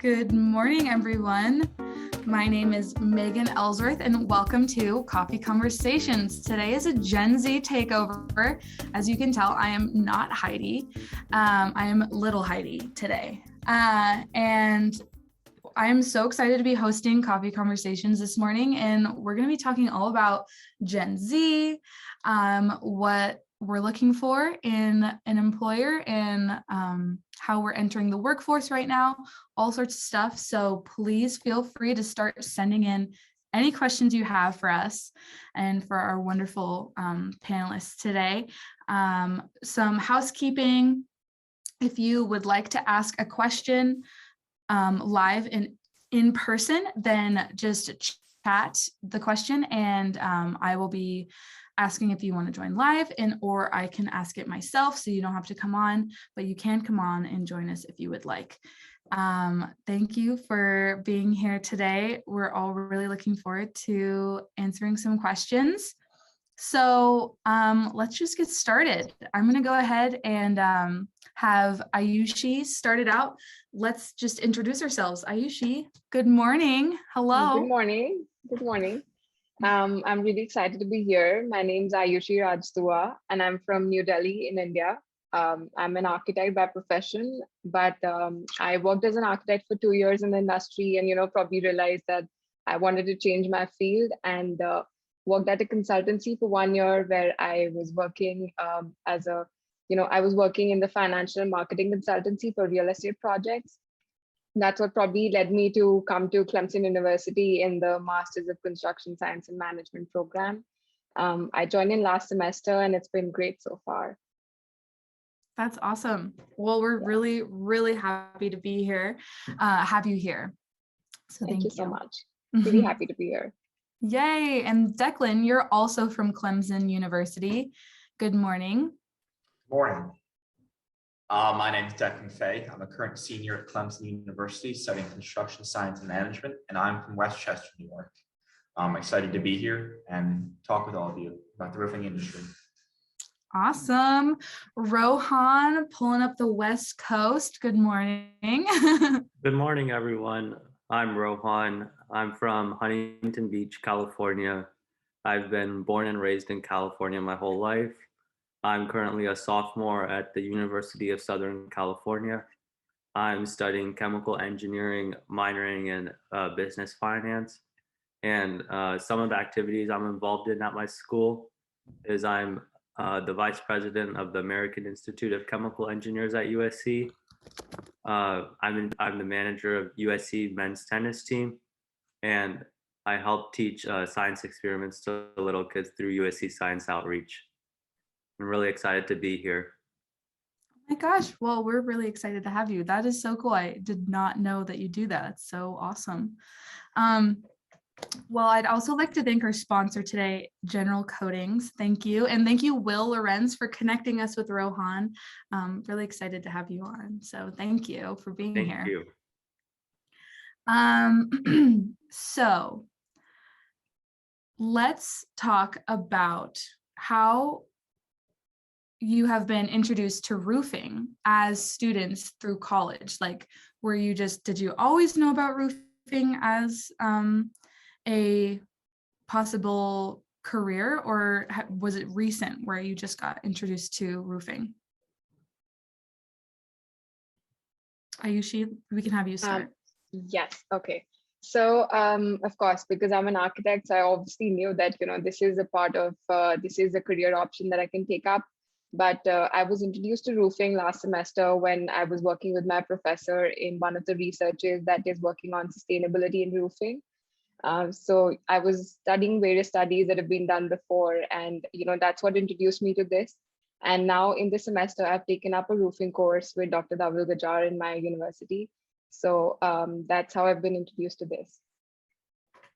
Good morning, everyone. My name is Megan Ellsworth, and welcome to Coffee Conversations. Today is a Gen Z takeover. As you can tell, I am not Heidi. I am little Heidi today. And I am so excited to be hosting Coffee Conversations this morning, and we're going to be talking all about Gen Z, what we're looking for in an employer, and how we're entering the workforce right now, all sorts of stuff. So please feel free to start sending in any questions you have for us and for our wonderful panelists today. Some housekeeping: if you would like to ask a question live in person, then just chat the question, and I will be asking if you want to join live, or I can ask it myself, so you don't have to come on, but you can come on and join us if you would like. Thank you for being here today. We're all really looking forward to answering some questions. So let's just get started. I'm going to go ahead and have Ayushi start it out. Let's just introduce ourselves. Ayushi, good morning. Hello. Good morning. Good morning. I'm really excited to be here. My name is Ayushi Rajdua, and I'm from New Delhi in India. I'm an architect by profession, but I worked as an architect for 2 years in the industry, and probably realized that I wanted to change my field, and worked at a consultancy for 1 year where I was working I was working in the financial and marketing consultancy for real estate projects. That's what probably led me to come to Clemson University in the Masters of Construction Science and Management program. I joined in last semester, and it's been great so far. That's awesome. Well, we're really, really happy to be here, have you here. So thank you so much. Really happy to be here. Yay. And Declan, you're also from Clemson University. Good morning. Morning. My name is Declan Fay. I'm a current senior at Clemson University studying construction science and management, and I'm from Westchester, New York. I'm excited to be here and talk with all of you about the roofing industry. Awesome. Rohan, pulling up the West Coast. Good morning. Good morning, everyone. I'm Rohan. I'm from Huntington Beach, California. I've been born and raised in California my whole life. I'm currently a sophomore at the University of Southern California. I'm studying chemical engineering, minoring in business finance. And some of the activities I'm involved in at my school is I'm the vice president of the American Institute of Chemical Engineers at USC. I'm the manager of USC men's tennis team, and I help teach science experiments to little kids through USC Science Outreach. I'm really excited to be here. Oh my gosh, well, we're really excited to have you. That is so cool. I did not know that you do that. It's so awesome. Well, I'd also like to thank our sponsor today, General Coatings. Thank you. And thank you, Will Lorenz, for connecting us with Rohan. Really excited to have you on. So thank you for being here. Thank you. So let's talk about how you have been introduced to roofing as students through college. Like, did you always know about roofing as a possible career, or was it recent where you just got introduced to roofing? Ayushi, we can have you start. Yes, okay. So of course, because I'm an architect, so I obviously knew that this is a career option that I can take up. But I was introduced to roofing last semester when I was working with my professor in one of the researches that is working on sustainability in roofing. So I was studying various studies that have been done before, and that's what introduced me to this. And now in this semester, I've taken up a roofing course with Dr. Dawil Gajar in my university. So that's how I've been introduced to this.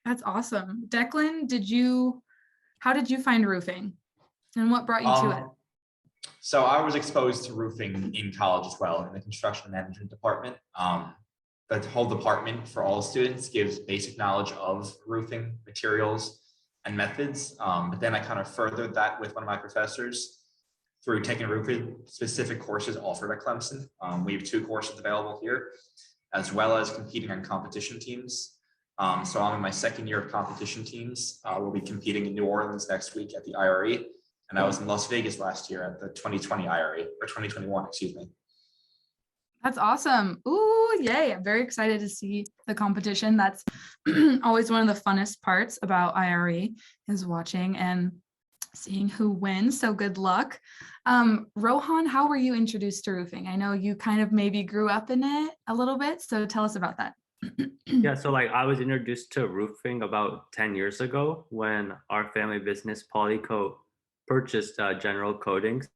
That's awesome. Declan, how did you find roofing, and what brought you to it? So I was exposed to roofing in college as well, in the construction management department. The whole department for all students gives basic knowledge of roofing materials and methods. But then I kind of furthered that with one of my professors through taking roofing specific courses offered at Clemson. We have 2 courses available here. as well as competing on competition teams. So I'm in my second year of competition teams. We'll be competing in New Orleans next week at the IRE. And I was in Las Vegas last year at the 2020 IRE, or 2021, excuse me. That's awesome. Ooh, yay. I'm very excited to see the competition. That's always one of the funnest parts about IRE is watching and seeing who wins. So good luck. Rohan, how were you introduced to roofing? I know you kind of maybe grew up in it a little bit. So tell us about that. Yeah, so like I was introduced to roofing about 10 years ago when our family business Polycoat purchased General Coatings.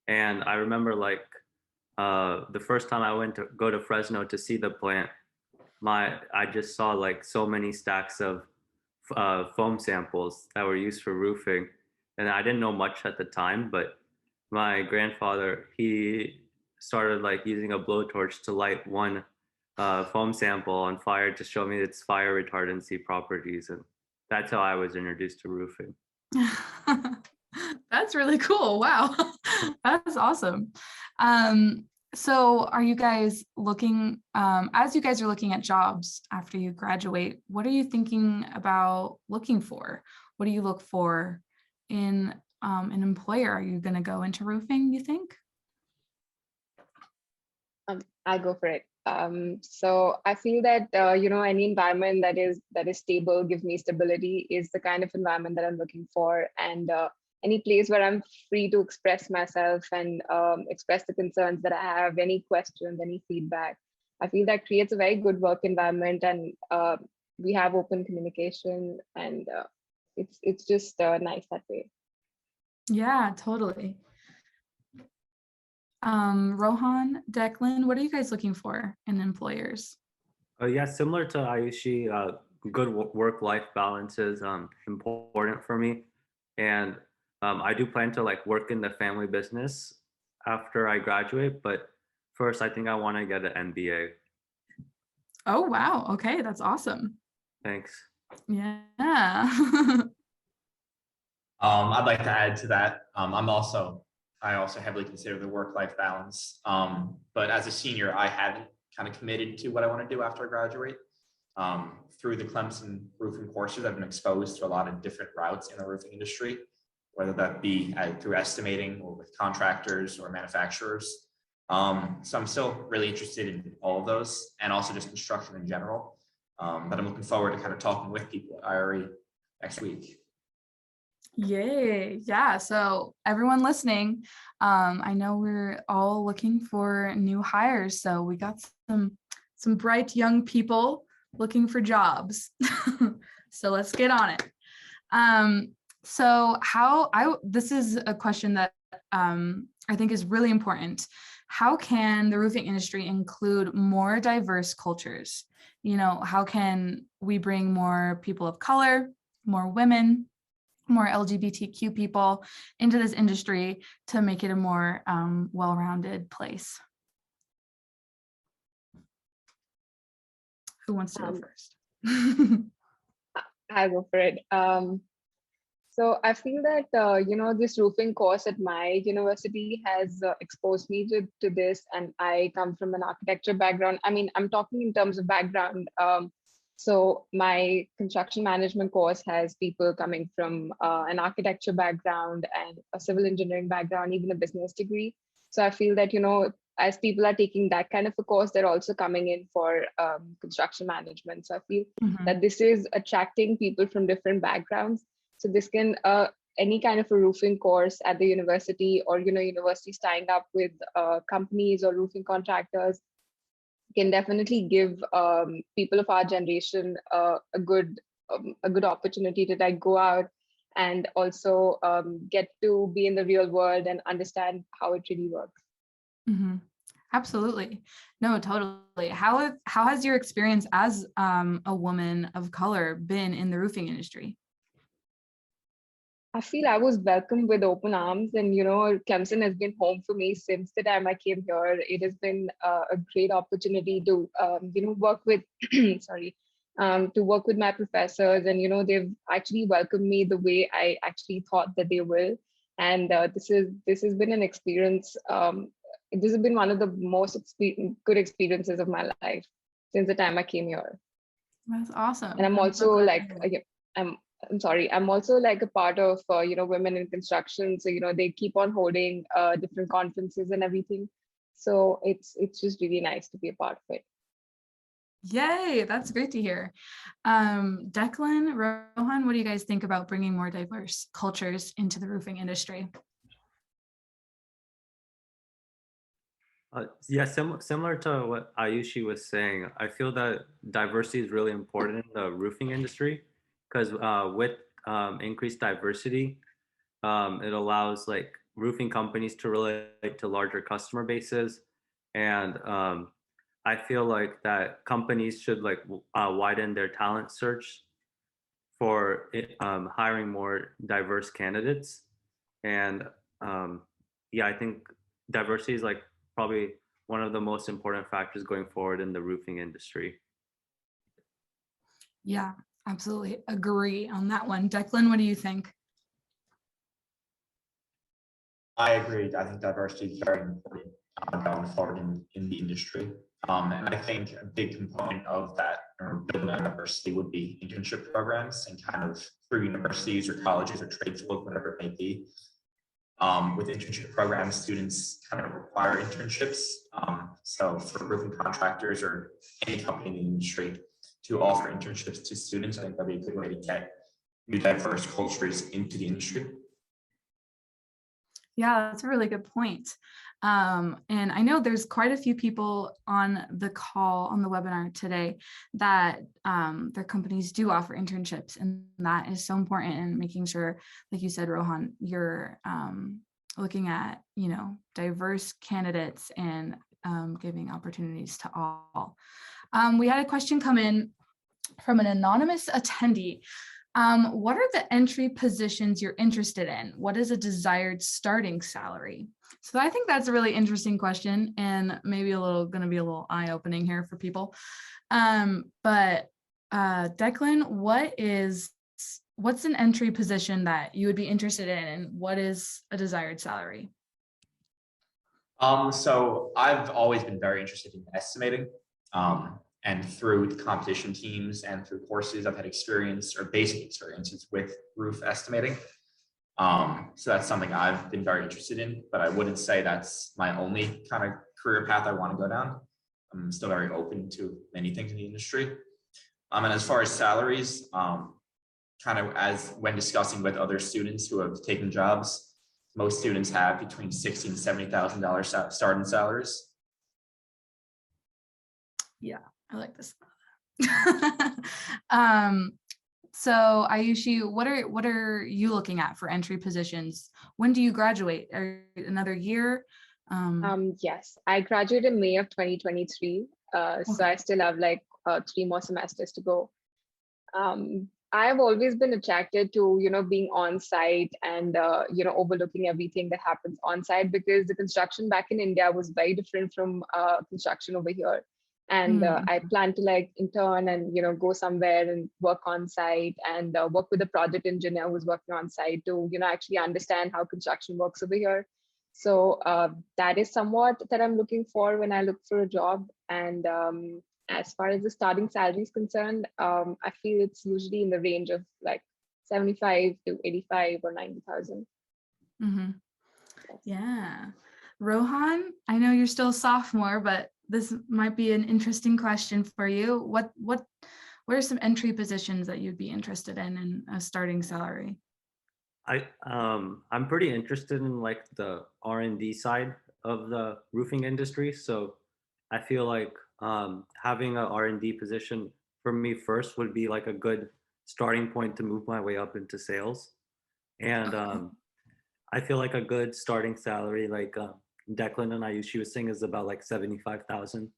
And I remember like the first time I went to go to Fresno to see the plant, I just saw like so many stacks of foam samples that were used for roofing, and I didn't know much at the time. But my grandfather, he started like using a blowtorch to light one foam sample on fire to show me its fire retardancy properties, and that's how I was introduced to roofing. That's really cool. Wow. That's awesome. So are you guys looking, as you guys are looking at jobs after you graduate, what are you thinking about looking for? What do you look for in an employer? Are you going to go into roofing, you think? I'll go for it. So I feel that any environment that is stable, gives me stability, is the kind of environment that I'm looking for, and any place where I'm free to express myself and express the concerns that I have, any questions, any feedback. I feel that creates a very good work environment, and we have open communication, and it's just nice that way. Yeah, totally. Rohan, Declan, what are you guys looking for in employers? Yeah, similar to Ayushi, good work-life balance is important for me, and I do plan to like work in the family business after I graduate. But first, I think I want to get an MBA. Oh wow! Okay, that's awesome. Thanks. Yeah. I'd like to add to that. I also heavily consider the work-life balance. But as a senior, I haven't kind of committed to what I want to do after I graduate. Through the Clemson roofing courses, I've been exposed to a lot of different routes in the roofing industry, whether that be through estimating or with contractors or manufacturers. So I'm still really interested in all of those, and also just construction in general. But I'm looking forward to kind of talking with people at IRE next week. Yay. Yeah. So everyone listening, I know we're all looking for new hires. So we got some bright young people looking for jobs. So let's get on it. This is a question that I think is really important. How can the roofing industry include more diverse cultures? How can we bring more people of color, more women, more LGBTQ people into this industry to make it a more well-rounded place? Who wants to go first? I'll go for it. So I feel that, this roofing course at my university has exposed me to this, and I come from an architecture background. I mean, I'm talking in terms of background. So my construction management course has people coming from an architecture background and a civil engineering background, even a business degree. So I feel that, as people are taking that kind of a course, they're also coming in for construction management. So I feel that this is attracting people from different backgrounds. So this can, any kind of a roofing course at the university, or, universities tying up with companies or roofing contractors, can definitely give people of our generation a good opportunity to like go out and also get to be in the real world and understand how it really works. Mm-hmm. Absolutely. No, totally. How has your experience as a woman of color been in the roofing industry? I feel I was welcomed with open arms, and Clemson has been home for me since the time I came here. It has been a great opportunity to work with to work with my professors, and they've actually welcomed me the way I actually thought that they will. And this has been an experience this has been one of the most good experiences of my life since the time I came here. That's awesome. And I'm also so like, I'm sorry, I'm also like a part of, women in construction. So, they keep on holding different conferences and everything. So it's just really nice to be a part of it. Yay, that's great to hear. Declan, Rohan, what do you guys think about bringing more diverse cultures into the roofing industry? Yeah, similar to what Ayushi was saying, I feel that diversity is really important in the roofing industry because with increased diversity, it allows like roofing companies to relate to larger customer bases, and I feel like that companies should like widen their talent search for hiring more diverse candidates, and yeah, I think diversity is like probably one of the most important factors going forward in the roofing industry. Yeah, absolutely agree on that one. Declan, what do you think? I agree. I think diversity is very important going forward in the industry. And I think a big component of that or building a diversity would be internship programs and kind of through universities or colleges or trade schools, whatever it may be. With internship programs, students kind of require internships. So for roofing contractors or any company in the industry to offer internships to students, I think that'd be a good way to get new diverse cultures into the industry. Yeah, that's a really good point. And I know there's quite a few people on the call on the webinar today that their companies do offer internships, and that is so important in making sure, like you said, Rohan, you're looking at, diverse candidates and giving opportunities to all. We had a question come in from an anonymous attendee. What are the entry positions you're interested in? What is a desired starting salary? So I think that's a really interesting question, and maybe going to be a little eye-opening here for people. But Declan, what's an entry position that you would be interested in, and what is a desired salary? So I've always been very interested in estimating. And through the competition teams and through courses, I've had experience or basic experiences with roof estimating. So that's something I've been very interested in, but I wouldn't say that's my only kind of career path I want to go down. I'm still very open to many things in the industry. And as far as salaries, kind of as when discussing with other students who have taken jobs, most students have between $60,000 and $70,000 starting salaries. Yeah, I like this. So Ayushi, what are you looking at for entry positions? When do you graduate? Another year? Yes, I graduated in May of 2023. So I still have like 3 more semesters to go. I've always been attracted to, being on site and, overlooking everything that happens on site, because the construction back in India was very different from construction over here. And I plan to like intern and, go somewhere and work on site and work with a project engineer who's working on site to, actually understand how construction works over here. So that is somewhat that I'm looking for when I look for a job. And as far as the starting salary is concerned, I feel it's usually in the range of like 75 to 85 or 90,000. Mm-hmm. Yeah. Rohan, I know you're still a sophomore, but this might be an interesting question for you. What are some entry positions that you'd be interested in a starting salary? I'm pretty interested in like the R&D side of the roofing industry. So I feel like having an R&D position for me first would be like a good starting point to move my way up into sales. And I feel like a good starting salary, like Declan and Ayushi was saying, is about like 75,000.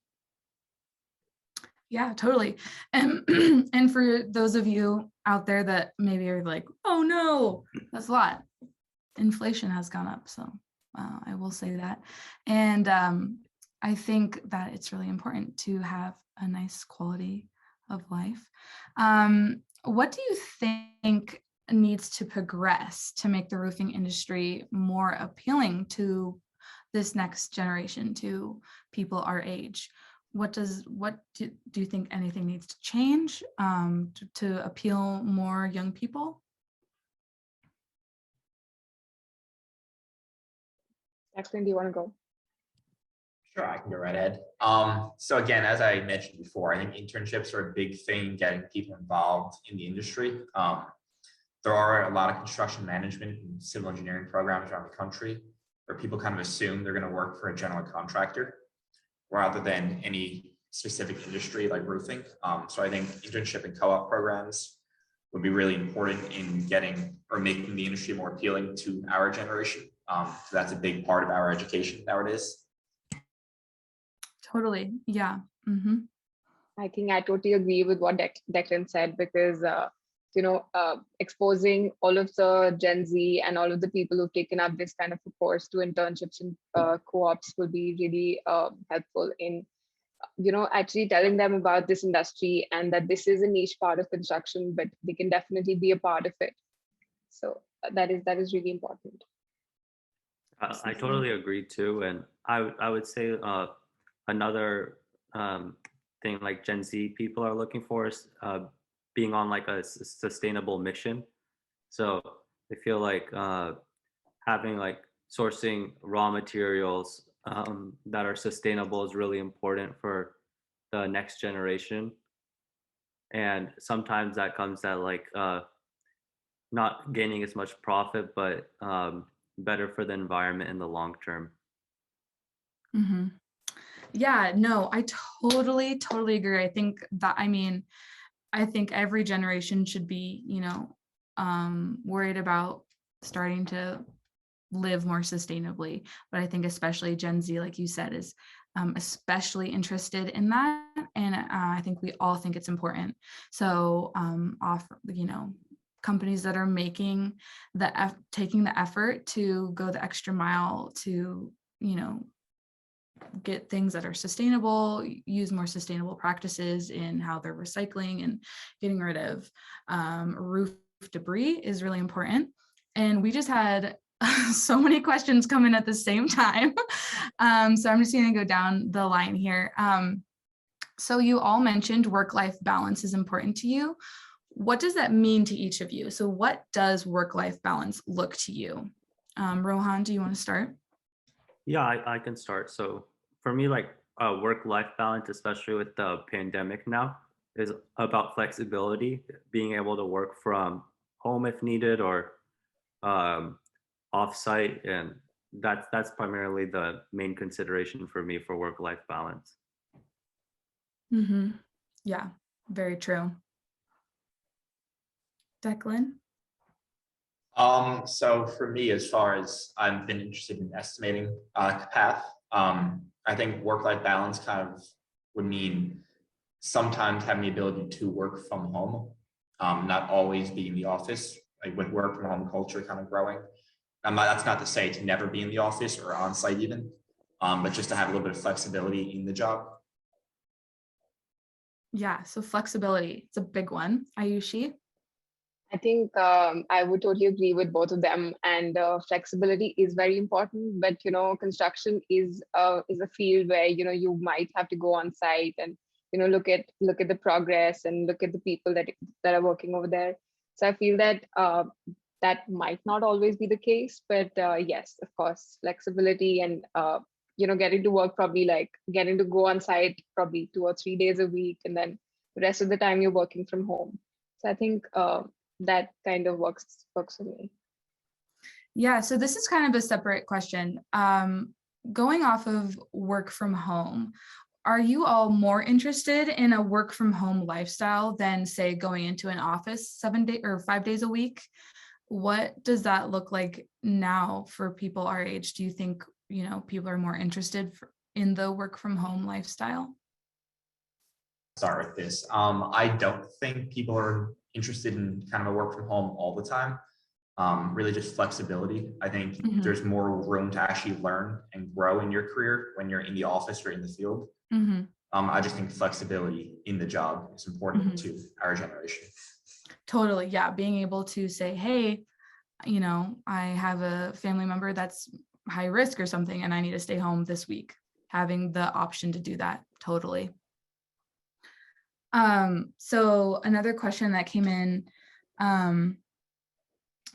Yeah, totally. And and for those of you out there that maybe are like, oh no, that's a lot. Inflation has gone up, so I will say that. And I think that it's really important to have a nice quality of life. What do you think needs to progress to make the roofing industry more appealing to this next generation, to people our age? What do you think anything needs to change to appeal more young people? Declan, do you want to go? Sure, I can go right ahead. So again, as I mentioned before, I think internships are a big thing, getting people involved in the industry. There are a lot of construction management and civil engineering programs around the country where people kind of assume they're going to work for a general contractor rather than any specific industry like roofing. So I think internship and co-op programs would be really important in getting or making the industry more appealing to our generation. So that's a big part of our education nowadays. Totally. Yeah. I think I totally agree with what Declan said, because exposing all of the Gen Z and all of the people who've taken up this kind of a course to internships and co-ops will be really helpful in actually telling them about this industry and that this is a niche part of construction, but they can definitely be a part of it. So that is really important. I totally agree too, and I would say another thing like Gen Z people are looking for is being on like a sustainable mission. So I feel like having like sourcing raw materials that are sustainable is really important for the next generation. And sometimes that comes at like not gaining as much profit, but better for the environment in the long term. Yeah, no, I totally agree. I think every generation should be, worried about starting to live more sustainably. But I think especially Gen Z, like you said, is especially interested in that. And I think we all think it's important. So companies that are taking the effort to go the extra mile to, get things that are sustainable, use more sustainable practices in how they're recycling and getting rid of roof debris is really important. And we just had so many questions come in at the same time. So I'm just going to go down the line here. So you all mentioned work-life balance is important to you. What does that mean to each of you? So what does work-life balance look to you? Rohan, do you want to start? Yeah, I can start. So for me, like work-life balance, especially with the pandemic now, is about flexibility, being able to work from home if needed or off-site, and that's primarily the main consideration for me for work-life balance. Yeah, very true. Declan? So for me, as far as I've been interested in estimating path, I think work-life balance kind of would mean sometimes having the ability to work from home, not always be in the office, like with work from home culture kind of growing. That's not to say to never be in the office or on site even, but just to have a little bit of flexibility in the job. Yeah, so flexibility, it's a big one. Ayushi? I think I would totally agree with both of them, and flexibility is very important. But construction is a field where you might have to go on site and look at the progress and look at the people that are working over there. So I feel that that might not always be the case, but yes, of course, flexibility and getting to work, probably like getting to go on site probably 2 or 3 days a week, and then the rest of the time you're working from home. So I think that kind of works for me. Yeah, so this is kind of a separate question. Going off of work from home, are you all more interested in a work from home lifestyle than, say, going into an office 7 days or 5 days a week? What does that look like now for people our age? Do you think, people are more interested in the work from home lifestyle? Start with this. I don't think people are interested in kind of a work from home all the time. Really just flexibility. I think there's more room to actually learn and grow in your career when you're in the office or in the field. I just think flexibility in the job is important to our generation. Totally. Yeah. Being able to say, hey, I have a family member that's high risk or something and I need to stay home this week, having the option to do that. Totally. So another question that came in,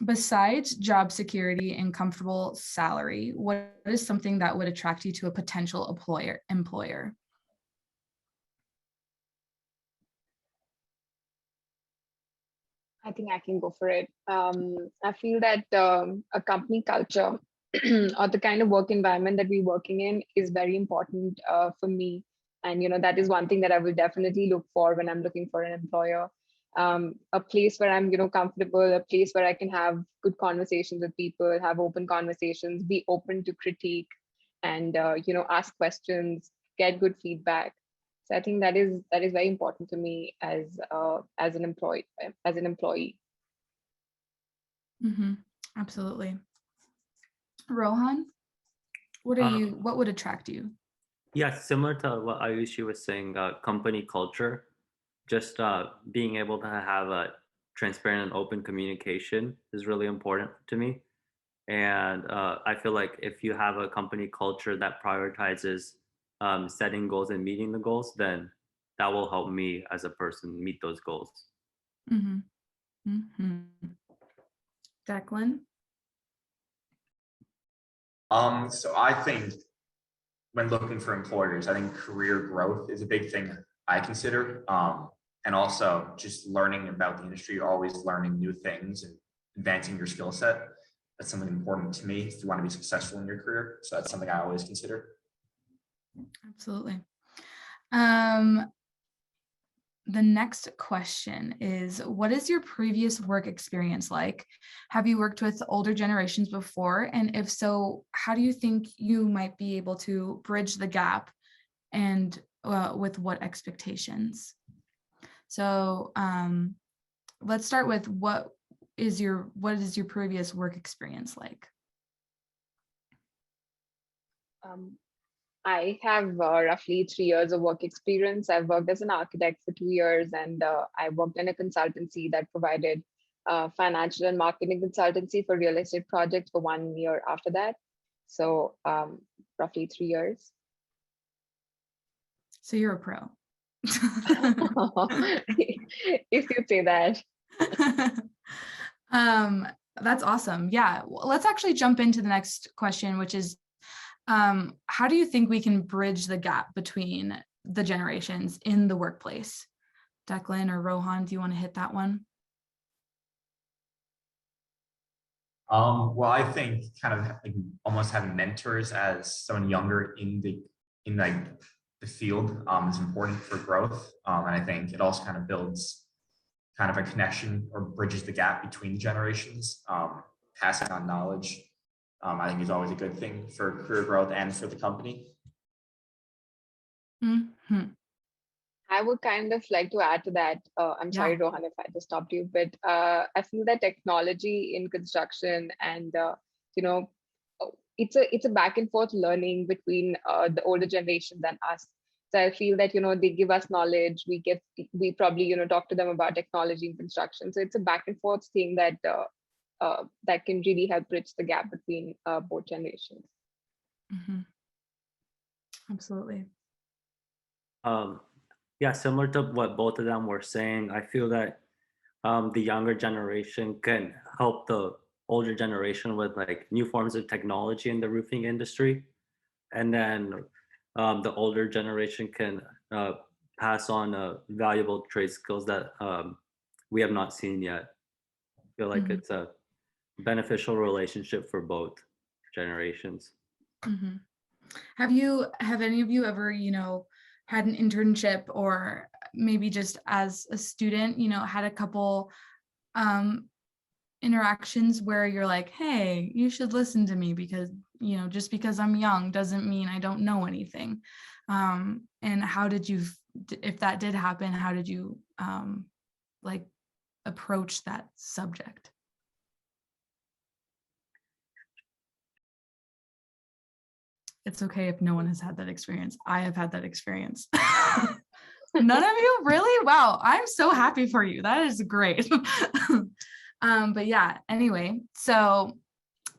besides job security and comfortable salary, what is something that would attract you to a potential employer? I think I can go for it. I feel that a company culture or the kind of work environment that we're working in is very important for me. And, that is one thing that I will definitely look for when I'm looking for an employer. A place where I'm, comfortable, a place where I can have good conversations with people, have open conversations, be open to critique and, ask questions, get good feedback. So I think that is very important to me as an employee. Mm-hmm. Absolutely. Rohan, what would attract you? Yeah, similar to what Ayushi was saying, company culture, just being able to have a transparent and open communication is really important to me. And I feel like if you have a company culture that prioritizes setting goals and meeting the goals, then that will help me as a person meet those goals. Mm-hmm. Mm-hmm. Declan? So I think when looking for employers, I think career growth is a big thing I consider. And also just learning about the industry, always learning new things and advancing your skill set. That's something important to me if you want to be successful in your career. So that's something I always consider. Absolutely. The next question is, what is your previous work experience like? Have you worked with older generations before? And if so, how do you think you might be able to bridge the gap and with what expectations? So let's start with what is your previous work experience like? I have roughly 3 years of work experience. I've worked as an architect for 2 years, and I worked in a consultancy that provided financial and marketing consultancy for real estate projects for 1 year after that. So roughly 3 years. So you're a pro. If you say that. That's awesome. Yeah, well, let's actually jump into the next question, which is, how do you think we can bridge the gap between the generations in the workplace? Declan or Rohan, do you want to hit that one? Well, I think kind of like almost having mentors as someone younger in like the field is important for growth. And I think it also kind of builds kind of a connection or bridges the gap between generations. Passing on knowledge, I think is always a good thing for career growth and for the company. Mm-hmm. I would kind of like to add to that. I'm sorry, Rohan, if I just stopped you, but I feel that technology in construction and it's a back and forth learning between the older generations and us. So I feel that they give us knowledge. We probably talk to them about technology in construction. So it's a back and forth thing that that can really help bridge the gap between both generations. Mm-hmm. Absolutely. Yeah, similar to what both of them were saying, I feel that the younger generation can help the older generation with like new forms of technology in the roofing industry. And then the older generation can pass on valuable trade skills that we have not seen yet. I feel like it's a beneficial relationship for both generations. Mm-hmm. Have any of you ever, had an internship or maybe just as a student, had a couple interactions where you're like, hey, you should listen to me because, just because I'm young doesn't mean I don't know anything. And how did you, if that did happen, how did you like approach that subject? It's okay if no one has had that experience. I have had that experience. None of you? Really? Wow. I'm so happy for you. That is great. But yeah, anyway, so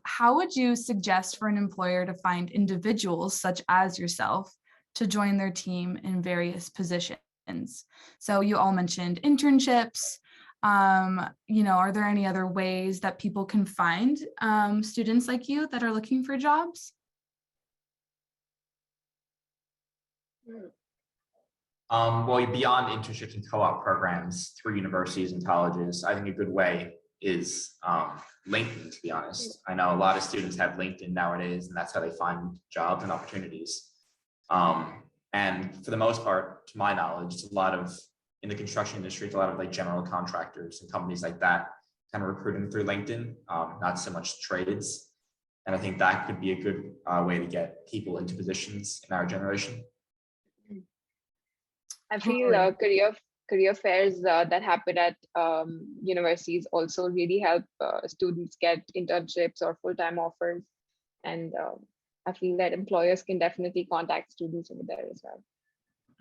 how would you suggest for an employer to find individuals such as yourself to join their team in various positions? So you all mentioned internships. Are there any other ways that people can find students like you that are looking for jobs? Well, beyond internships and co-op programs through universities and colleges, I think a good way is LinkedIn, to be honest. I know a lot of students have LinkedIn nowadays, and that's how they find jobs and opportunities. And for the most part, to my knowledge, it's a lot of, in the construction industry, it's a lot of like general contractors and companies like that kind of recruiting through LinkedIn, not so much trades. And I think that could be a good way to get people into positions in our generation. I feel career fairs that happen at universities also really help students get internships or full-time offers. And I feel that employers can definitely contact students over there as well.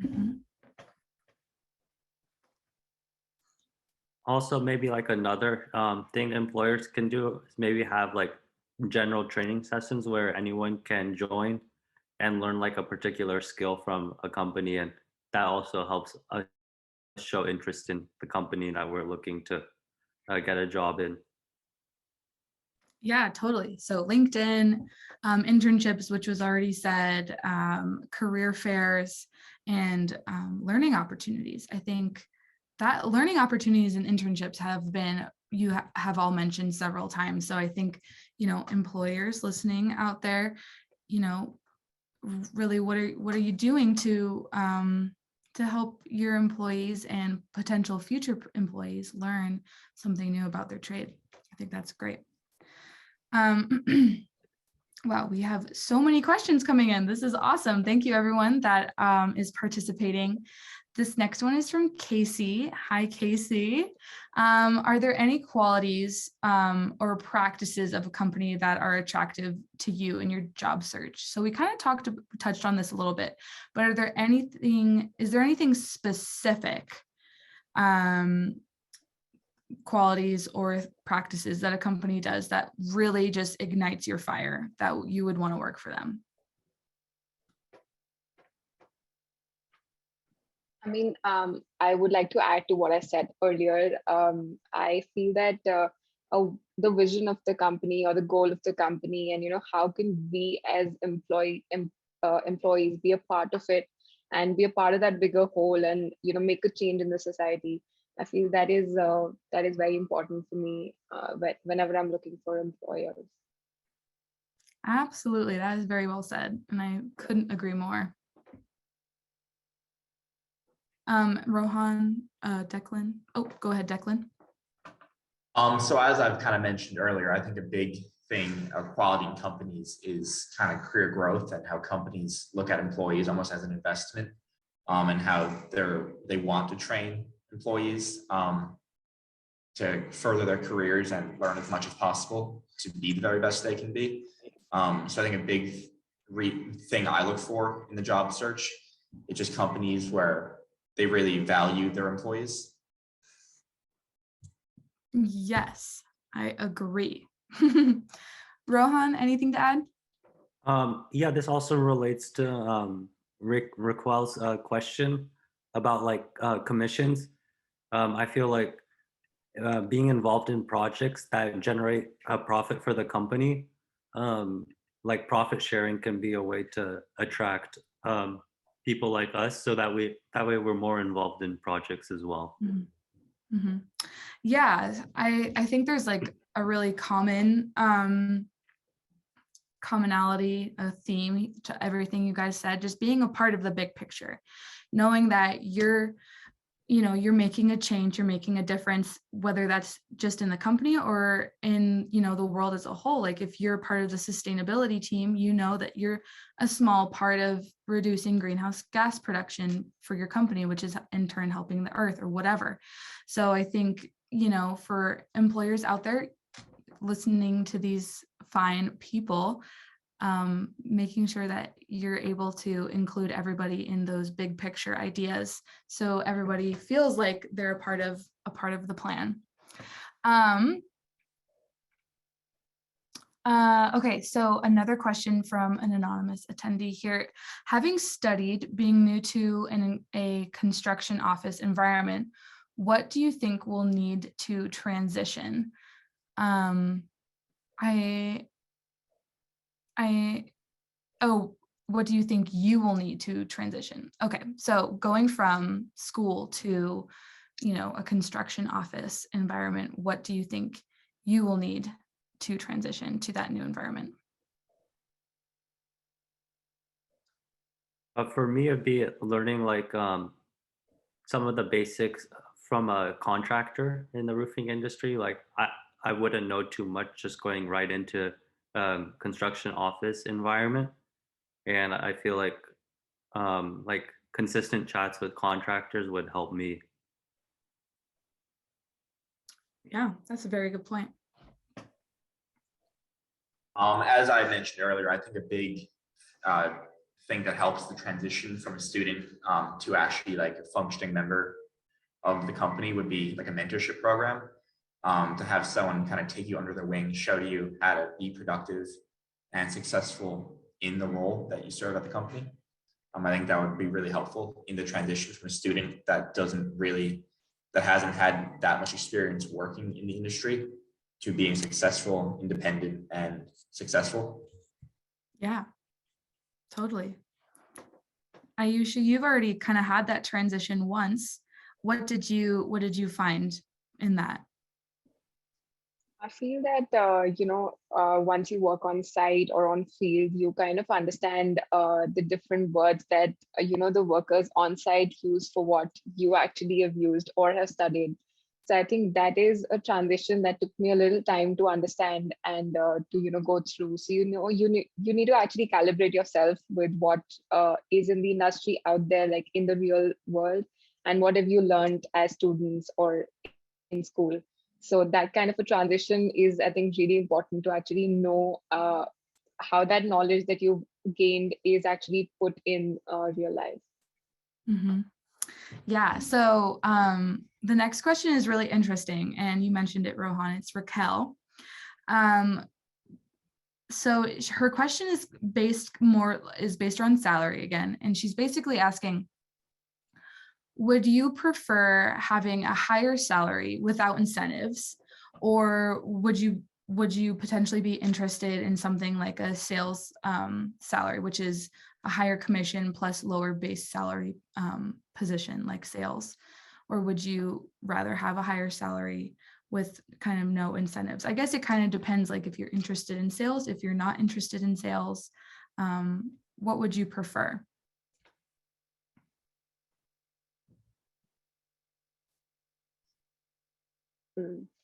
Mm-hmm. Also, maybe like another thing employers can do is maybe have like general training sessions where anyone can join and learn like a particular skill from a company, and that also helps us show interest in the company that we're looking to get a job in. Yeah, totally. So LinkedIn, internships, which was already said, career fairs, and learning opportunities. I think that learning opportunities and internships have been, you have all mentioned several times. So I think, employers listening out there, really what are you doing to help your employees and potential future employees learn something new about their trade? I think that's great. Wow, we have so many questions coming in. This is awesome. Thank you, everyone that is participating. This next one is from Casey. Hi, Casey. Are there any qualities or practices of a company that are attractive to you in your job search? So we kind of touched on this a little bit, but is there anything specific qualities or practices that a company does that really just ignites your fire that you would want to work for them? I mean, I would like to add to what I said earlier. I feel that the vision of the company or the goal of the company, and how can we as employees be a part of it and be a part of that bigger whole, and make a change in the society. I feel that is very important for me whenever I'm looking for employers. Absolutely, that is very well said, and I couldn't agree more. Rohan, Declan. Oh, go ahead, Declan. So as I've kind of mentioned earlier, I think a big thing of quality in companies is kind of career growth and how companies look at employees almost as an investment, and how they want to train employees to further their careers and learn as much as possible to be the very best they can be. So I think a big thing I look for in the job search is just companies where they really value their employees. Yes, I agree. Rohan, anything to add? Yeah, this also relates to Rick Rickwell's question about like commissions. I feel like being involved in projects that generate a profit for the company, like profit sharing can be a way to attract people like us, so that way we're more involved in projects as well. Mm-hmm. Mm-hmm. Yeah, I think there's like a really commonality, a theme to everything you guys said, just being a part of the big picture, knowing that you're making a change, you're making a difference, whether that's just in the company or in, the world as a whole. Like if you're part of the sustainability team, you know that you're a small part of reducing greenhouse gas production for your company, which is in turn helping the earth or whatever. So I think, for employers out there listening to these fine people, making sure that you're able to include everybody in those big picture ideas, so everybody feels like they're a part of the plan. Okay, so another question from an anonymous attendee here. Having studied being new to a construction office environment, what do you think will need to transition? What do you think you will need to transition? Okay, so going from school to, a construction office environment, what do you think you will need to transition to that new environment? For me, it'd be learning like some of the basics from a contractor in the roofing industry. Like I wouldn't know too much just going right into construction office environment. And I feel like consistent chats with contractors would help me. Yeah, that's a very good point. As I mentioned earlier, I think a big thing that helps the transition from a student to actually like a functioning member of the company would be like a mentorship program, to have someone kind of take you under their wing, show you how to be productive and successful in the role that you serve at the company. I think that would be really helpful in the transition from a student that hasn't had that much experience working in the industry to being successful, independent, and successful. Yeah, totally. Ayushi, you've already kind of had that transition once. What did you find in that? I feel that, once you work on site or on field, you kind of understand the different words that, the workers on site use for what you actually have used or have studied. So I think that is a transition that took me a little time to understand and to, go through. So, you need to actually calibrate yourself with what is in the industry out there, like in the real world, and what have you learned as students or in school. So that kind of a transition is, I think, really important to actually know how that knowledge that you've gained is actually put in real life. Mm-hmm. Yeah, so the next question is really interesting, and you mentioned it, Rohan. It's Raquel. So her question is based around salary again, and she's basically asking, would you prefer having a higher salary without incentives, or would you potentially be interested in something like a sales salary, which is a higher commission plus lower base salary position like sales? Or would you rather have a higher salary with kind of no incentives? I guess it kind of depends, like if you're interested in sales, if you're not interested in sales, what would you prefer?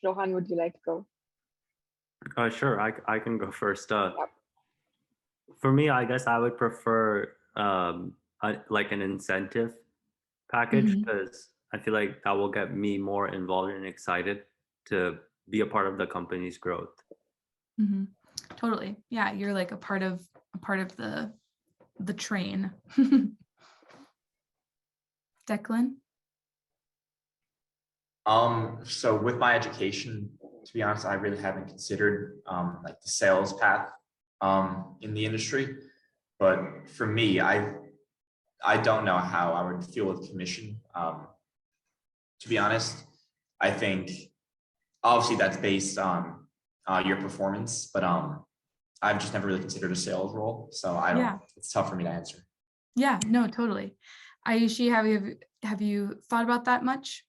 Rohan, would you like to go? Sure, I can go first. Yep. For me, I guess I would prefer like an incentive package, because I feel like that will get me more involved and excited to be a part of the company's growth. Mm-hmm. Totally. Yeah, you're like a part of the train. Declan? So with my education, to be honest, I really haven't considered like the sales path in the industry. But for me, I don't know how I would feel with commission. To be honest, I think obviously that's based on your performance, but I've just never really considered a sales role, so I don't. Yeah. It's tough for me to answer. Yeah, no, totally. Ayushi, have you thought about that much?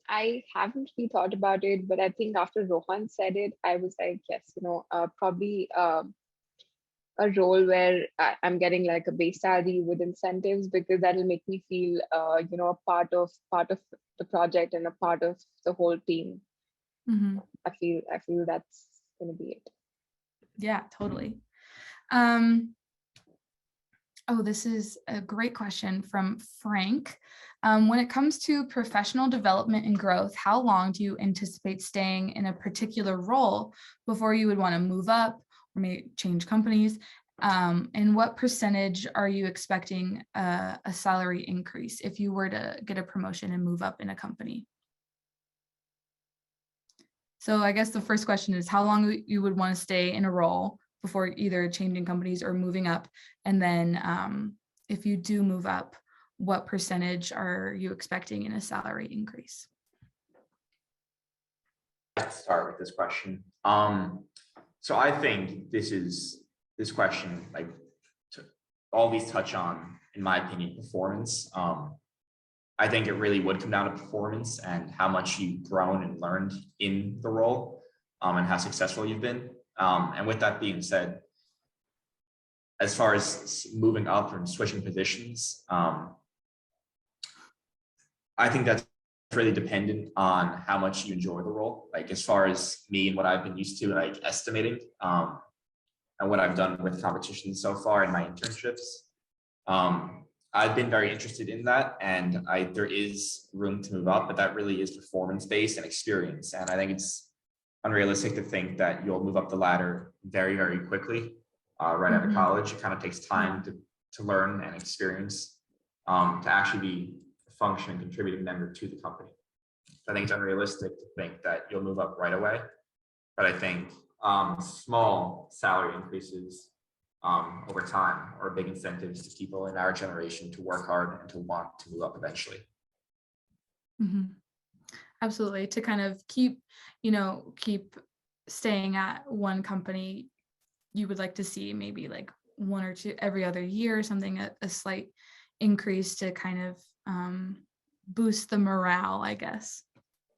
I haven't really thought about it, but I think after Rohan said it, I was like, yes, probably a role where I'm getting like a base salary with incentives, because that'll make me feel, a part of the project and a part of the whole team. Mm-hmm. I feel that's gonna be it. Yeah, totally. Oh, this is a great question from Frank. When it comes to professional development and growth, how long do you anticipate staying in a particular role before you would want to move up or maybe change companies? And what percentage are you expecting a salary increase if you were to get a promotion and move up in a company? So I guess the first question is how long you would want to stay in a role before either changing companies or moving up. And then if you do move up, what percentage are you expecting in a salary increase? Let's start with this question. So I think this question, like all these touch on, in my opinion, performance. I think it really would come down to performance and how much you've grown and learned in the role, and how successful you've been. And with that being said, as far as moving up and switching positions, I think that's really dependent on how much you enjoy the role. Like as far as me and what I've been used to, like estimating, and what I've done with competitions so far in my internships. I've been very interested in that, and there is room to move up, but that really is performance based and experience. And I think it's unrealistic to think that you'll move up the ladder very, very quickly right out of college. It kind of takes time to learn and experience to actually be a functioning, contributing member to the company. So I think it's unrealistic to think that you'll move up right away, but I think small salary increases over time are big incentives to people in our generation to work hard and to want to move up eventually. Absolutely. To kind of keep staying at one company, you would like to see maybe like one or two every other year or something, a slight increase to kind of boost the morale, I guess.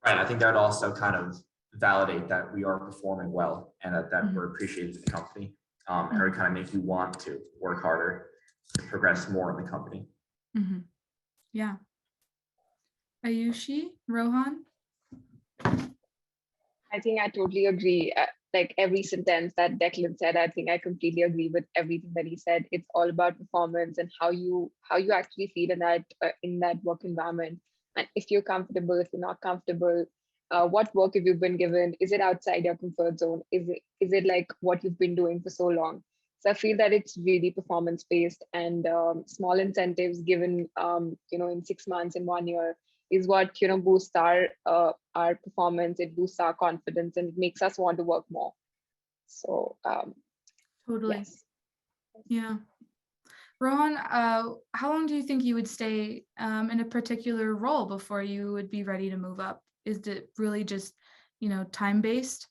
Right. I think that would also kind of validate that we are performing well and that we're appreciated in the company. And it would kind of make you want to work harder to progress more in the company. Yeah. Ayushi, Rohan? I think I totally agree. Like every sentence that Declan said, I think I completely agree with everything that he said. It's all about performance and how you actually feel in that work environment. And if you're comfortable, if you're not comfortable, what work have you been given? Is it outside your comfort zone? Is it like what you've been doing for so long? So I feel that it's really performance based, and small incentives given, in 6 months, in 1 year, is what boosts our performance. It boosts our confidence, and it makes us want to work more. So Totally. yes. Yeah. Rohan, how long do you think you would stay in a particular role before you would be ready to move up? Is it really just time based?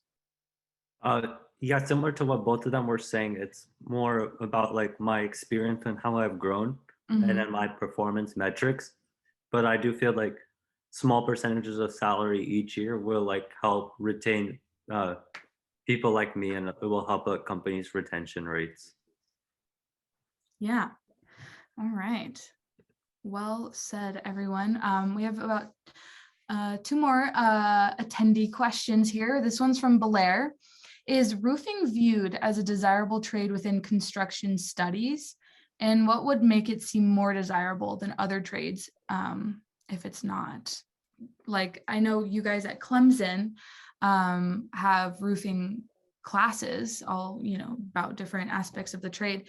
Yeah, similar to what both of them were saying, it's more about like my experience and how I've grown and then my performance metrics. But I do feel like small percentages of salary each year will like help retain people like me, and it will help a company's retention rates. Yeah. All right. Well said, everyone. We have about 2 more attendee questions here. This one's from Belair. Is roofing viewed as a desirable trade within construction studies? And what would make it seem more desirable than other trades if it's not? Like, I know you guys at Clemson have roofing classes, all, about different aspects of the trade.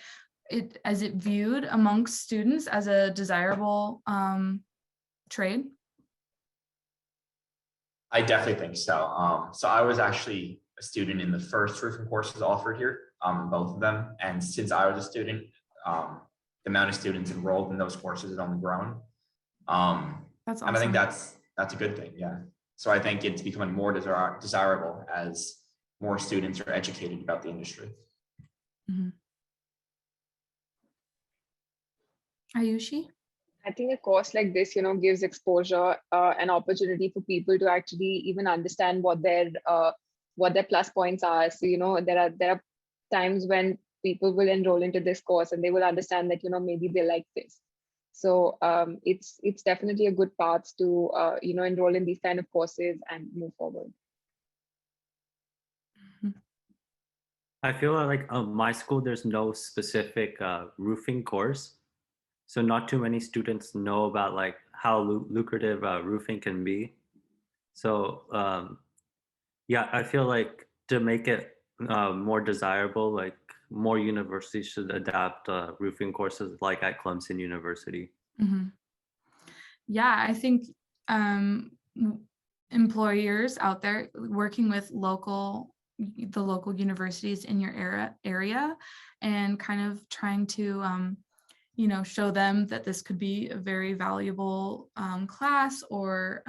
Is it viewed amongst students as a desirable trade? I definitely think so. So I was actually a student in the first roofing courses offered here, both of them. And since I was a student, the amount of students enrolled in those courses has only grown. That's awesome. And I think that's a good thing. Yeah. So I think it's becoming more desirable as more students are educated about the industry. Ayushi? I think a course like this, gives exposure, an opportunity for people to actually even understand what their plus points are. So, there are times when people will enroll into this course and they will understand that, maybe they like this. So it's definitely a good path to, enroll in these kind of courses and move forward. I feel like my school, there's no specific roofing course. So not too many students know about like how lucrative roofing can be. So yeah, I feel like to make it more desirable, like more universities should adapt roofing courses like at Clemson University. Yeah, I think employers out there working with the local universities in your area and kind of trying to show them that this could be a very valuable class or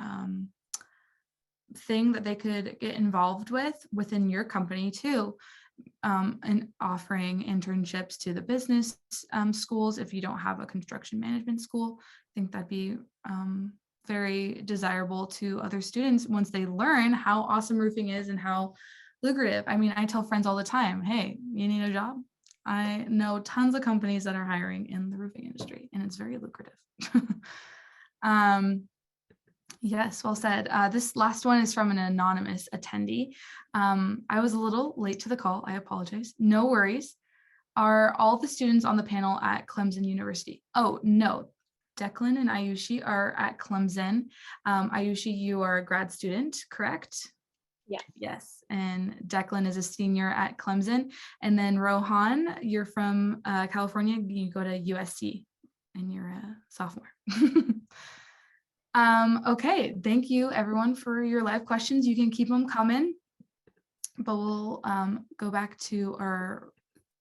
thing that they could get involved with within your company too, and offering internships to the business schools. If you don't have a construction management school, I think that'd be very desirable to other students once they learn how awesome roofing is and how lucrative. I mean, I tell friends all the time, hey, you need a job? I know tons of companies that are hiring in the roofing industry, and it's very lucrative. Yes, well said. This last one is from an anonymous attendee. I was a little late to the call. I apologize. No worries. Are all the students on the panel at Clemson University? Oh, no. Declan and Ayushi are at Clemson. Ayushi, you are a grad student, correct? Yeah. Yes. And Declan is a senior at Clemson. And then Rohan, you're from California. You go to USC and you're a sophomore. Okay, thank you everyone for your live questions. You can keep them coming, but we'll go back to our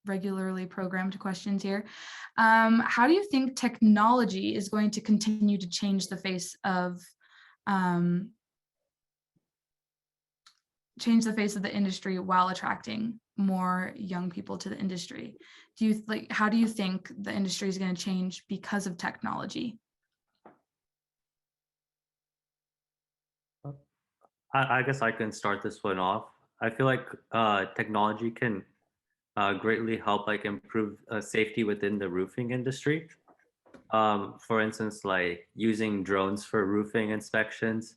regularly programmed questions here. How do you think technology is going to continue to change the face of the industry while attracting more young people to the industry? How do you think the industry is going to change because of technology? I guess I can start this one off. I feel like technology can greatly help improve safety within the roofing industry. For instance, like using drones for roofing inspections,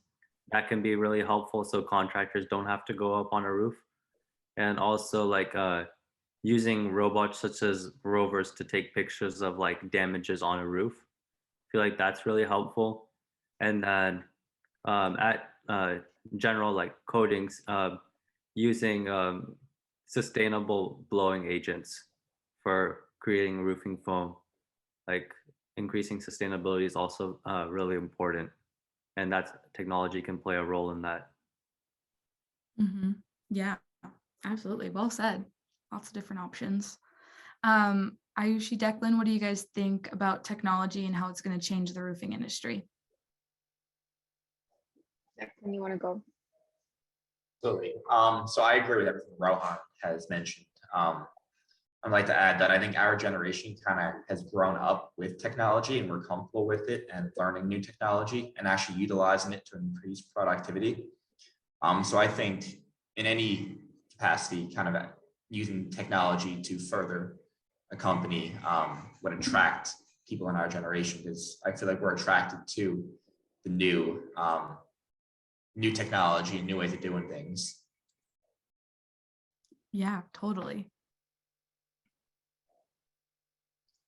that can be really helpful so contractors don't have to go up on a roof. And also using robots such as rovers to take pictures of damages on a roof. I feel like that's really helpful. And then at general coatings, using sustainable blowing agents for creating roofing foam. Increasing sustainability is also really important, and that technology can play a role in that. Mm-hmm. Yeah, absolutely. Well said. Lots of different options. Ayushi, Declan, what do you guys think about technology and how it's going to change the roofing industry? Declan, you want to go? Absolutely. So I agree with everything Rohan has mentioned. I'd like to add that I think our generation kind of has grown up with technology and we're comfortable with it and learning new technology and actually utilizing it to increase productivity. So I think in any capacity, kind of using technology to further a company would attract people in our generation, because I feel like we're attracted to the new technology and new ways of doing things. Yeah, totally.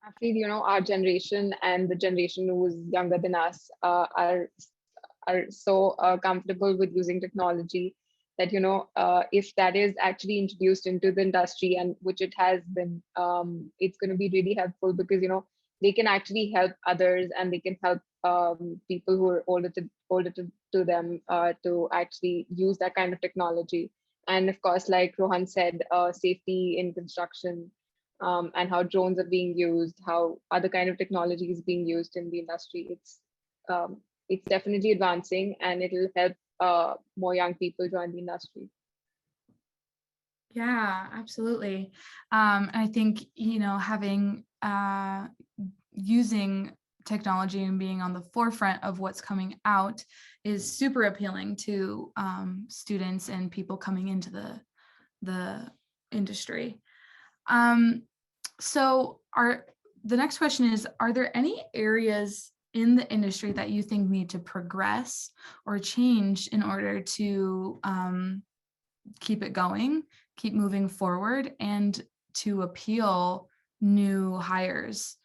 Actually, our generation and the generation who was younger than us are so comfortable with using technology that if that is actually introduced into the industry, and which it has been, it's going to be really helpful, because they can actually help others and they can help people who are older to them to actually use that kind of technology. And of course, like Rohan said, safety in construction, and how drones are being used, how other kind of technology is being used in the industry. It's definitely advancing, and it'll help more young people join the industry. Yeah, absolutely. And I think, having using technology and being on the forefront of what's coming out is super appealing to students and people coming into the industry. So the next question is, are there any areas in the industry that you think need to progress or change in order to keep it going, keep moving forward, and to appeal new hires,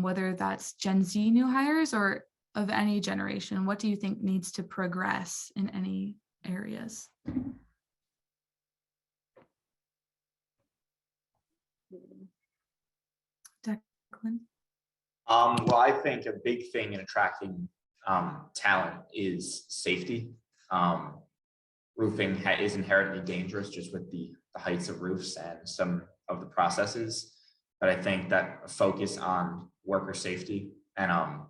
whether that's Gen Z new hires or of any generation? What do you think needs to progress in any areas? Declan? Well, I think a big thing in attracting talent is safety. roofing is inherently dangerous just with the heights of roofs and some of the processes. But I think that a focus on worker safety and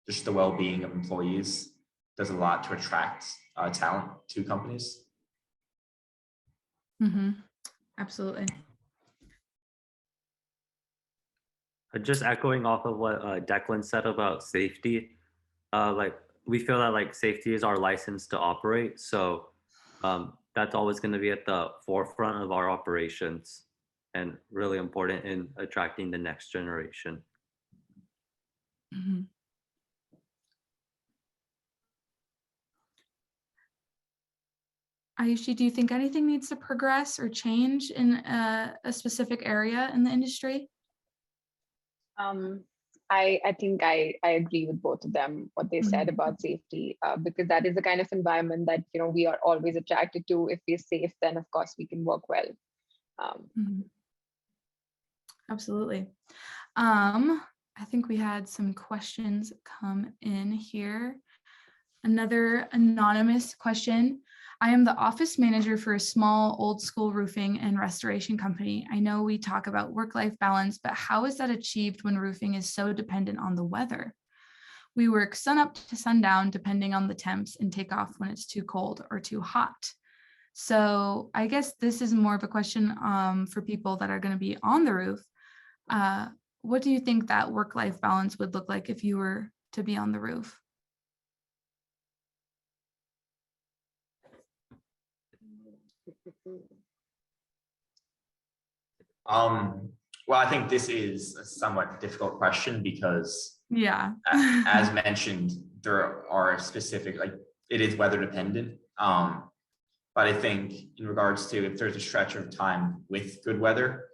just the well-being of employees does a lot to attract talent to companies. Mm-hmm. Absolutely. Just echoing off of what Declan said about safety, like we feel that like safety is our license to operate. So that's always going to be at the forefront of our operations and really important in attracting the next generation. Mm-hmm. Ayushi, do you think anything needs to progress or change in a specific area in the industry? I think I agree with both of them, what they said about safety, because that is the kind of environment that, you know, we are always attracted to. If we're safe, then of course we can work well. Absolutely. I think we had some questions come in here. Another anonymous question. I am the office manager for a small old school roofing and restoration company. I know we talk about work-life balance, but how is that achieved when roofing is so dependent on the weather? We work sun up to sundown depending on the temps and take off when it's too cold or too hot. So I guess this is more of a question for people that are going to be on the roof. What do you think that work-life balance would look like if you were to be on the roof? Well, I think this is a somewhat difficult question because, yeah, as mentioned, there are specific, like it is weather dependent. But I think in regards to if there's a stretch of time with good weather,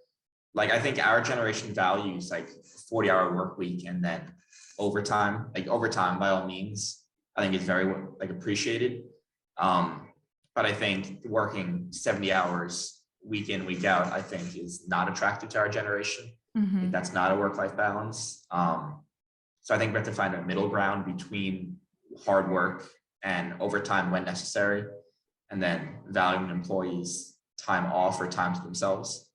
like I think our generation values like 40-hour work week and then overtime, like overtime by all means, I think is very like appreciated. But I think working 70 hours week in, week out, I think is not attractive to our generation. I think that's not a work-life balance. So I think we have to find a middle ground between hard work and overtime when necessary, and then valuing employees' time off or time to themselves.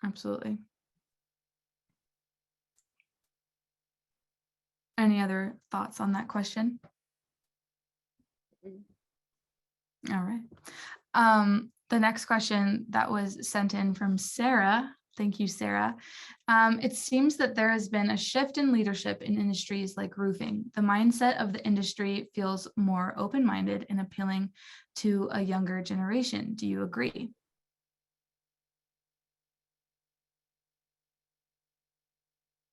Absolutely. Any other thoughts on that question? All right. The next question that was sent in from Sarah. Thank you, Sarah. It seems that there has been a shift in leadership in industries like roofing. The mindset of the industry feels more open-minded and appealing to a younger generation. Do you agree?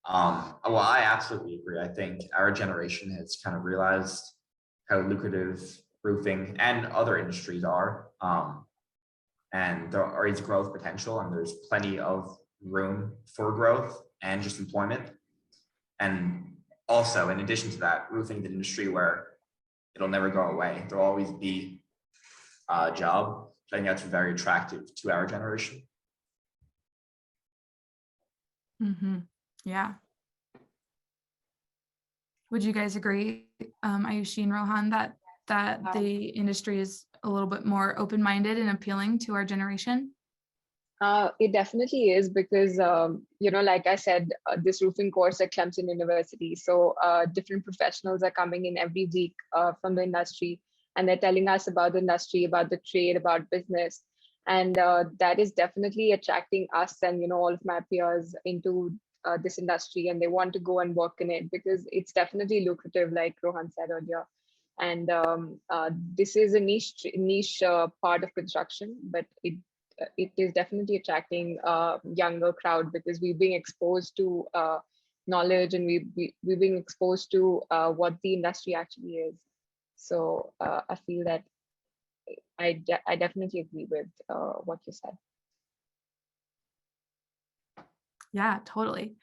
Well, I absolutely agree. I think our generation has kind of realized how lucrative roofing and other industries are. And there is growth potential, and there's plenty of room for growth and just employment. And also, in addition to that, roofing is an industry where it'll never go away. There'll always be a job. I think that's very attractive to our generation. Yeah. Would you guys agree, Ayushi and Rohan, that the industry is a little bit more open-minded and appealing to our generation? It definitely is because, you know, like I said, this roofing course at Clemson University. So different professionals are coming in every week from the industry, and they're telling us about the industry, about the trade, about business. And that is definitely attracting us and, you know, all of my peers into this industry, and they want to go and work in it because it's definitely lucrative, like Rohan said earlier. And this is a niche part of construction, but it is definitely attracting a younger crowd because we're being exposed to knowledge, and we're being exposed to what the industry actually is. So I feel that I definitely agree with what you said. Yeah, totally.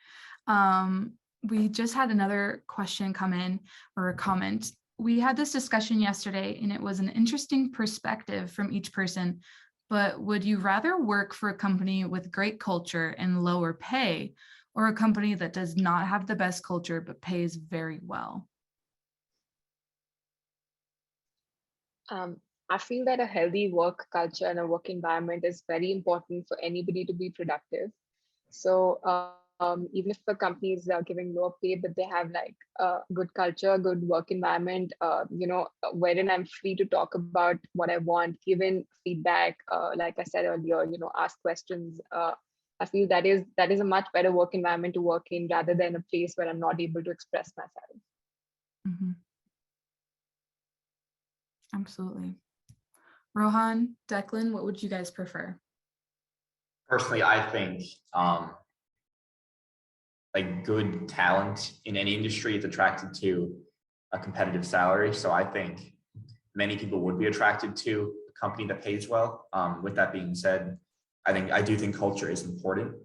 We just had another question come in, or a comment. We had this discussion yesterday, and it was an interesting perspective from each person. But would you rather work for a company with great culture and lower pay, or a company that does not have the best culture but pays very well? I feel that a healthy work culture and a work environment is very important for anybody to be productive. So even if the company is giving lower pay, but they have like a good culture, good work environment, wherein I'm free to talk about what I want, given feedback, like I said earlier, ask questions. I feel that is a much better work environment to work in rather than a place where I'm not able to express myself. Mhm. Absolutely. Rohan, Declan, what would you guys prefer? Personally, I think like good talent in any industry is attracted to a competitive salary. So I think many people would be attracted to a company that pays well. With that being said, I do think culture is important.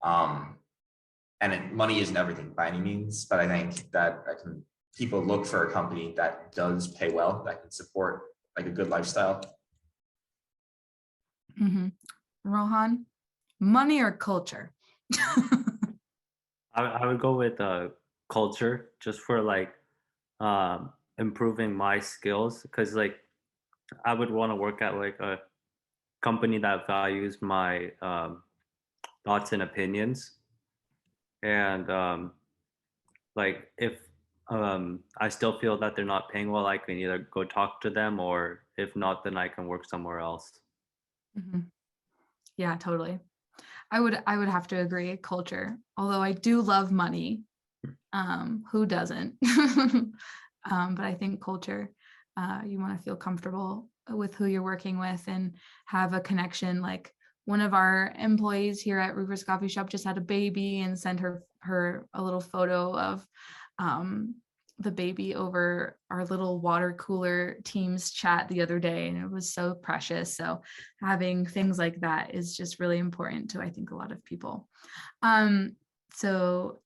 And money isn't everything by any means, but I think that people look for a company that does pay well, that can support like a good lifestyle. Mm-hmm. Rohan, money or culture? I would go with culture just for like improving my skills because like I would want to work at like a company that values my thoughts and opinions and like if I still feel that they're not paying well, I can either go talk to them or if not, then I can work somewhere else. Mm-hmm. Yeah, totally. I would have to agree, culture. Although I do love money. Who doesn't? But I think culture, you want to feel comfortable with who you're working with and have a connection. Like one of our employees here at Rufus Coffee Shop just had a baby and sent her a little photo of the baby over our little water cooler Teams chat the other day, and it was so precious. So having things like that is just really important to, I think, a lot of people. So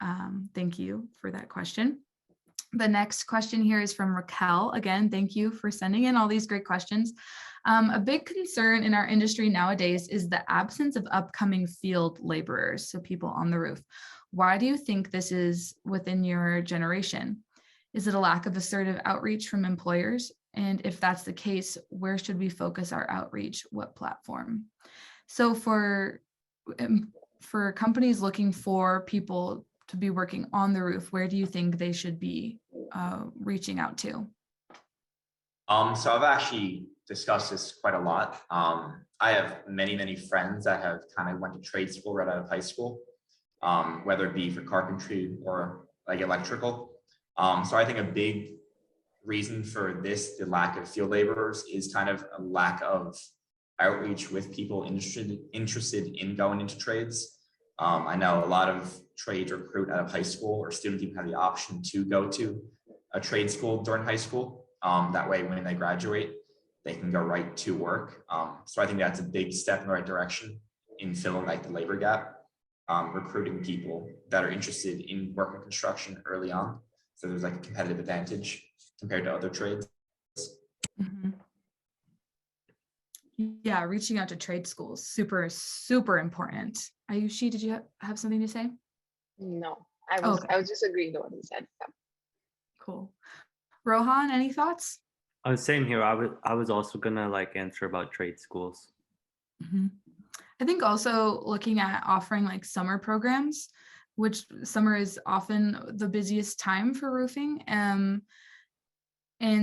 thank you for that question. The next question here is from Raquel. Again, thank you for sending in all these great questions. A big concern in our industry nowadays is the absence of upcoming field laborers, so people on the roof. Why do you think this is within your generation? Is it a lack of assertive outreach from employers? And if that's the case, where should we focus our outreach? What platform? So for companies looking for people to be working on the roof, where do you think they should be reaching out to? So I've actually discussed this quite a lot. I have many friends that have kind of went to trade school right out of high school, whether it be for carpentry or like electrical. So I think a big reason for this, the lack of field laborers, is kind of a lack of outreach with people interested in going into trades. I know a lot of trades recruit out of high school, or students even have the option to go to a trade school during high school. That way, when they graduate, they can go right to work. So I think that's a big step in the right direction in filling like the labor gap, recruiting people that are interested in working construction early on. So there's like a competitive advantage compared to other trades. Mm-hmm. Yeah, reaching out to trade schools, super important. Ayushi, did you have something to say? No, I was just agreeing to what you said. Yeah. Cool. Rohan, any thoughts? Same here. I was also gonna like answer about trade schools. Mm-hmm. I think also looking at offering like summer programs, which summer is often the busiest time for roofing. And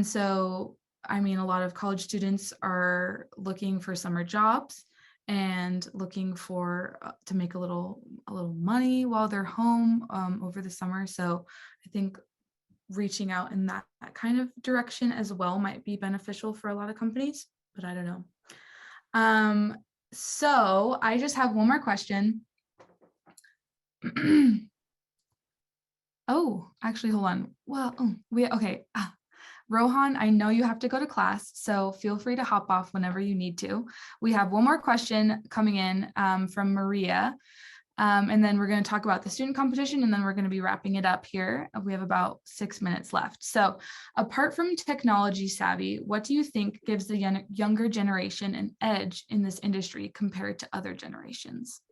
so, I mean, a lot of college students are looking for summer jobs and looking for to make a little money while they're home over the summer. So I think reaching out in that kind of direction as well might be beneficial for a lot of companies, but I don't know. So I just have one more question. Oh, actually, hold on. Well, okay. Rohan, I know you have to go to class, so feel free to hop off whenever you need to. We have one more question coming in from Maria. And then we're going to talk about the student competition, and then we're going to be wrapping it up here. We have about 6 minutes left. So apart from technology savvy, what do you think gives the younger generation an edge in this industry compared to other generations?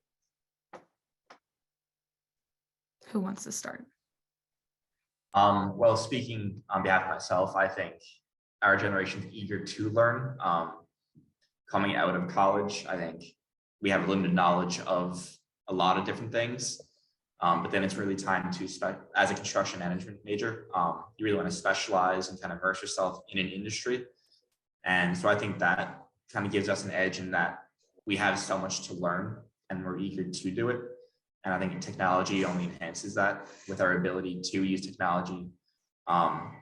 Who wants to start? Well, speaking on behalf of myself, I think our generation is eager to learn. Coming out of college, I think we have limited knowledge of a lot of different things. But then it's really time to, as a construction management major, you really want to specialize and kind of immerse yourself in an industry. And so I think that kind of gives us an edge in that we have so much to learn and we're eager to do it. And I think technology only enhances that with our ability to use technology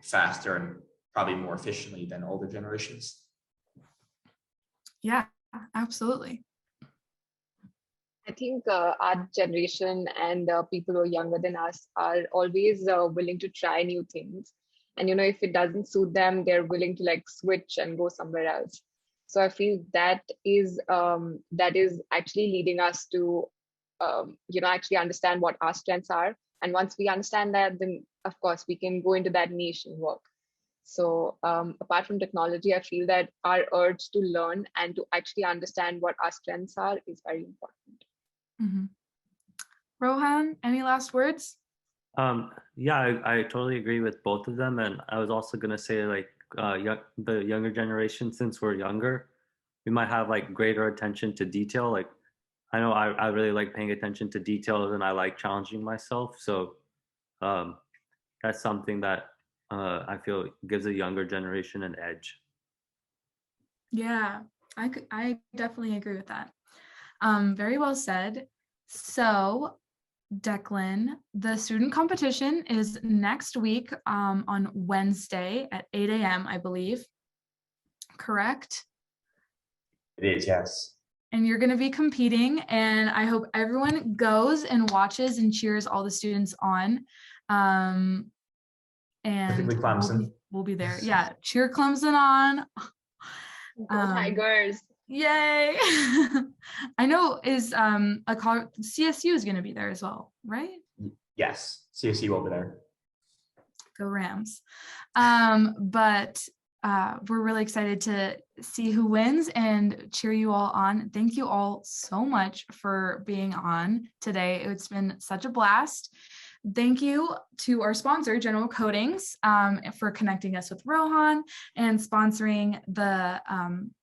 faster and probably more efficiently than older generations. Yeah, absolutely. I think our generation and people who are younger than us are always willing to try new things. And, if it doesn't suit them, they're willing to like switch and go somewhere else. So I feel that is actually leading us to, actually understand what our strengths are. And once we understand that, then of course we can go into that niche and work. So apart from technology, I feel that our urge to learn and to actually understand what our strengths are is very important. Mm-hmm. Rohan, any last words? Yeah, I totally agree with both of them. And I was also going to say, like, the younger generation, since we're younger, we might have like greater attention to detail. Like, I know I really like paying attention to details and I like challenging myself. So that's something that I feel gives a younger generation an edge. Yeah, I definitely agree with that. Very well said. So, Declan, the student competition is next week on Wednesday at 8 a.m., I believe. Correct? It is, yes. And you're going to be competing, and I hope everyone goes and watches and cheers all the students on. And we'll be there. Yeah, cheer Clemson on. Go Tigers. Yay. I know CSU is going to be there as well, right? Yes, CSU will be there. Go Rams. But we're really excited to see who wins and cheer you all on. Thank you all so much for being on today. It's been such a blast. Thank you to our sponsor, General Coatings, for connecting us with Rohan and sponsoring the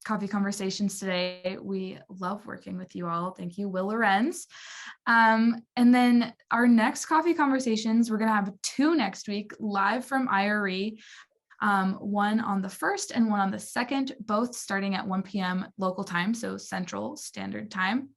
coffee conversations today. We love working with you all. Thank you, Will Lorenz. And then our next coffee conversations, we're going to have 2 next week live from IRE. One on the 1st and one on the 2nd, both starting at 1 p.m. local time, so Central Standard Time.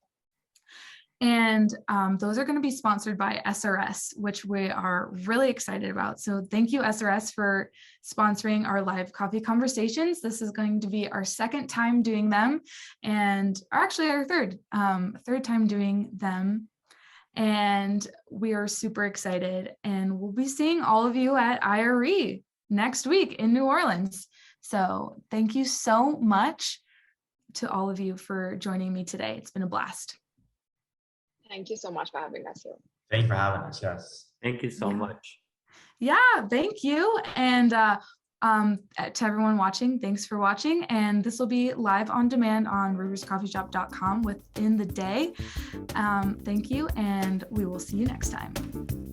And those are going to be sponsored by SRS, which we are really excited about. So thank you, SRS, for sponsoring our live coffee conversations. This is going to be our 2nd time doing them, and actually our third time doing them. And we are super excited, and we'll be seeing all of you at IRE next week in New Orleans. So thank you so much to all of you for joining me today. It's been a blast. Thank you so much for having us here. Thank you for having us. Yes. Thank you so much. Yeah, thank you. And to everyone watching, thanks for watching. And this will be live on demand on riverscoffeeshop.com within the day. Thank you, and we will see you next time.